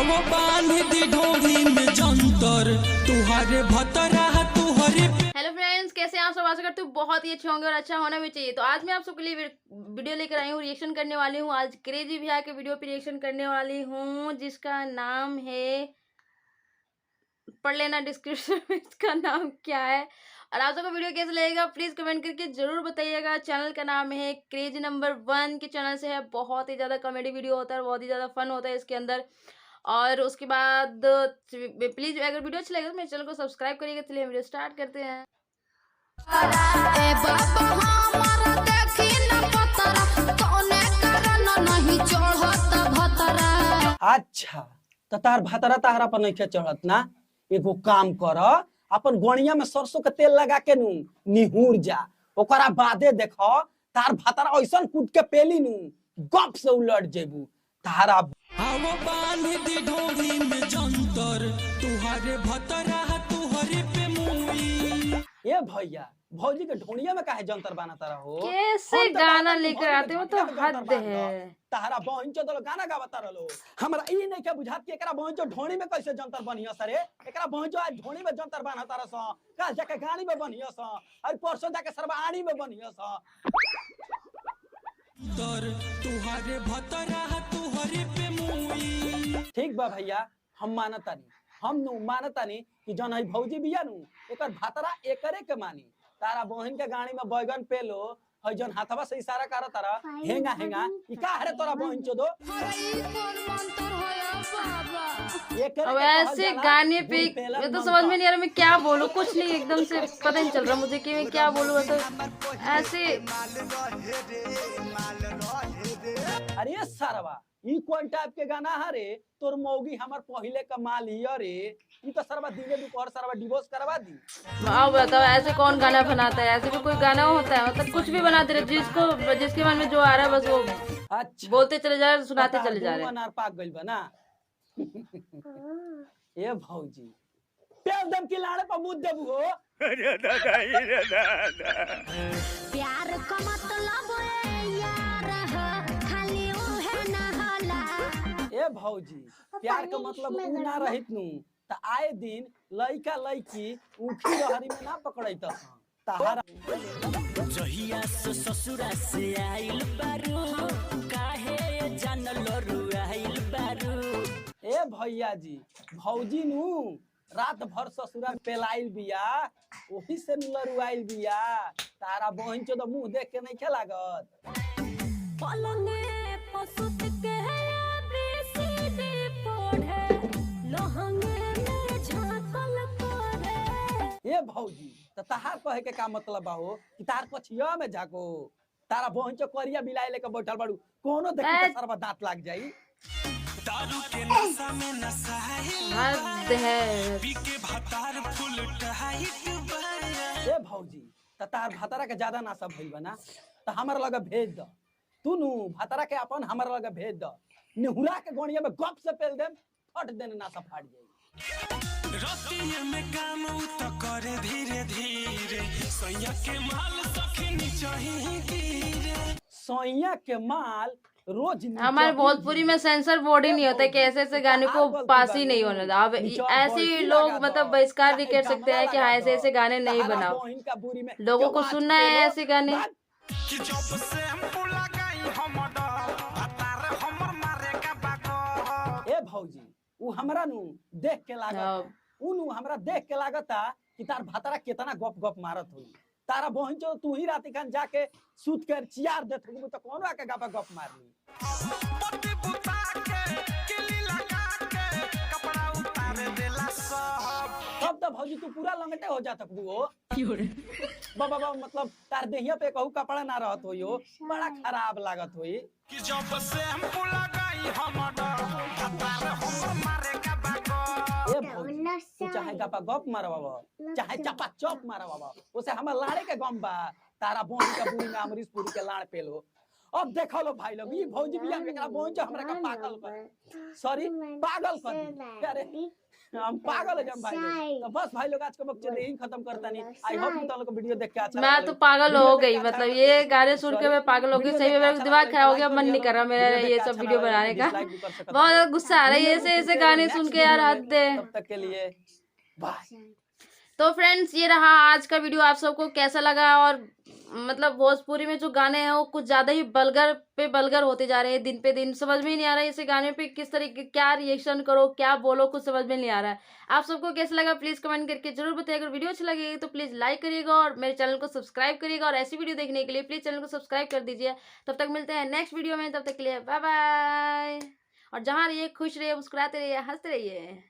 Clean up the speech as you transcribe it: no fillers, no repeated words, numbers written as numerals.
वो बांध दी ढोली में जंतर तुहारे भतरा तुहरे। हेलो फ्रेंड्स, कैसे हैं आप सब? आशा करते हो बहुत ही अच्छे होंगे और अच्छा होना भी चाहिए। तो आज मैं आप सबके लिए वीडियो लेकर आई हूँ, रिएक्शन करने वाली हूँ। आज क्रेजी भैया के वीडियो पे रिएक्शन करने वाली हूँ, जिसका नाम है, पढ़ लेना डिस्क्रिप्शन में इसका नाम क्या है। और आप सबको वीडियो कैसे लगेगा प्लीज कमेंट करके जरूर बताइएगा। चैनल का नाम है क्रेजी नंबर 1 के चैनल से है। बहुत ही ज्यादा कॉमेडी वीडियो होता है, बहुत ही ज्यादा फन होता है इसके अंदर। और उसके बाद प्लीज अगर वीडियो अच्छा लगे तो मेरे चैनल को सब्सक्राइब करिएगा। चलिए वीडियो स्टार्ट करते हैं। अच्छा तो तार भातरा तारा पर नहीं चढ़त ना। एगो काम कर, अपन गोनिया में सरसों के तेल लगा के नू निहुर जा, ओकरा बादे देखो तार भातरा ऐसा कूद के पेली नू गप से उलट जेबू तारा। वो बांध दी ढोली में जंतर तुहारे भतरा तुहरे पे मुई। ए भैया भौजी के ढोनिया में काहे जंतर बनाता रहो? कैसे गाना लेकर आते हो तो हद है। तारा बहन चो गाना गावता रहो। हमरा ई नहीं के बुझात कि एकरा बहन चो ढोनी में कैसे जंतर बनिया सरे। एकरा बहन चो आज ढोनी में जंतर बनाता रस, काल जाके गाड़ी में बनिया स, और परसों जाके सरबाणी में बनिया स। तुहारे भतरा तुहरे पे मुई। ठीक बा भैया, हम मानतानी, हम नु मानतानी कि जन है भौजी बिया नु एकर भातरा एकरे के मानी। तारा बहन के गाड़ी में बैगन पेलो है जन हाथवा से इशारा कर तारा हेंगा हेंगा ई का हरे तोरा बहन चोदो। अब ऐसे गाने पे मैं तो समझ में नहीं आ रहा मैं क्या बोलूं, कुछ नहीं, एकदम से पता नहीं चल रहा मुझे कि मैं क्या बोलूं। तो ऐसे अरे सरवा ई कौन टाइप के गाना हरे? तोर मौगी हमर पहिले कमाल ही रे। ई तो सरवा दिने दुपहर सरवा डिवोर्स करवा दी। अब बताओ ऐसे कौन गाना बनाता है? ऐसे भी कोई गाना होता है? मतलब कुछ भी बनाते रहे, जिसको जिसके मन में जो आ रहा है बस वो अच्छा बोलते चले जा रहे, सुनाते चले जा रहे। अनार पाक गइल बा ना। ए भौजी पेल दम की लाड़े पर मुद देबू हो। अरे दादा रे दादा, प्यार का मतलब यार खाली ओहे ना होला। ए भौजी प्यार का मतलब ऊ ना रहित नु त आए दिन लइका लइकी ऊखी रहरी में ना पकड़ैत ताहारा। जहिया से ससुरा से आइल बारू काहे जानल रुआइल बारू। ए भैया जी भौजी नु रात भर ससुरा पेलाइल बिया, ओही से लरुआइल बिया। तारा बहन चो मुंह देख के नहीं लागत। पलंगे पसुत के ABCD पढ़े लहंगे में झांकल करे। ए भौजी त तहार कहे के का मतलब बा हो कि तार पछिया में जाको तारा बहन चो करिया बिलाई लेके बैठल बाड़ू, कोनो देखी त सरवा दांत लाग जाई। दारू के नशा में नसाइल हद है। पी के भतार फुल टाइट बा। ए भौजी त तार भातरा के ज्यादा नासा भइल बा ना, त हमर लगे भेज द। तू नु भातरा के अपन हमर लगे भेज द, निहुरा के गोनिया में गप से पेल देम, फट देने नासा फाट जाई। रतिया में काम उ त करे धीरे धीरे, सैया के माल सखनी चाहिए धीरे। सैया के माल रोज हमारे भोजपुरी में सेंसर बोर्ड ही नहीं होता कि ऐसे ऐसे गाने को पास ही नहीं होने था। अब ऐसे ही लोग मतलब बहिष्कार भी कर सकते हैं कि हाँ ऐसे ऐसे गाने नहीं बनाओ। लोगों को सुनना है ऐसे गाने। कि जब से हमको लगाई हमदा भतार हमर मारे का बाको। ए भौजी उ हमरा नु देख के लागत, उ नु हमरा देख के लागता कि तार भातरा कितना गप गप मारत होई। तारा बहन चो तू ही राती खान जाके सूत कर चियार देत हो तो कोनो आके गप मारली। पति बुता के किली लगा के कपड़ा उतार देला सब। तब तो भौजी तू पूरा लंगटे हो जात हो। बाबा मतलब तार देहिया पे कहू कपड़ा ना रहत होई हो, बड़ा खराब लागत होई। कि जब से हमको लगाई हमदा भतार हमर मारे का बाको। ए भौजी तू चाहे गप मारवा चाहे चपा चौप मारवा, उसे हमर लाड़े के गम बा। तारा बहन का बुरी में अमरीशपुरी के लाड़ पेलो। अब देखो लो भाई लोग, ई भौजी बिया एकरा बहन जो हमरा का पागल बा, सॉरी पागल कर दी। अरे हम पागल हो जाएं भाई लोग। तो बस भाई लोग आज का बक्चर यही खत्म करता नहीं। आई होप कि तुम लोग को वीडियो देख के अच्छा मैं लगा तो होगा। पागल वीडियो हो देख के गई, अच्छा मतलब लगा ये होगा। गाने सुन के Sorry, मैं पागल हो गई। वीडियो सही देख में के मेरा अच्छा दिमाग लगा खराब हो होगा, गया, मन like नहीं कर रहा कर मेरा वीडियो देख ये के सब अच्छा वीडियो लगा बनाने का। dislike भी कर सकते हो। बहुत ज्यादा गुस्सा आ रहा है, ऐसे ऐसे गाने सुन के यार, हद है। तब तक के लिए बाय। तो फ्रेंड्स ये रहा आज का वीडियो। आप सबको कैसा लगा? और मतलब भोजपुरी में जो गाने हैं वो कुछ ज्यादा ही बलगर पे बलगर होते जा रहे हैं दिन पे दिन। समझ में ही नहीं आ रहा है ऐसे गाने पे किस तरीके क्या रिएक्शन करो, क्या बोलो, कुछ समझ में नहीं आ रहा है। आप सबको कैसा लगा प्लीज कमेंट करके जरूर बताइए। अगर वीडियो अच्छी लगी तो प्लीज लाइक करिएगा और मेरे चैनल को सब्सक्राइब करिएगा। और ऐसी वीडियो देखने के लिए प्लीज चैनल को सब्सक्राइब कर दीजिए। तब तक मिलते हैं नेक्स्ट वीडियो में, तब तक के लिए बाय बाय। और जहाँ रहिए खुश रहिए, मुस्कुराते रहिए, हंसते रहिए।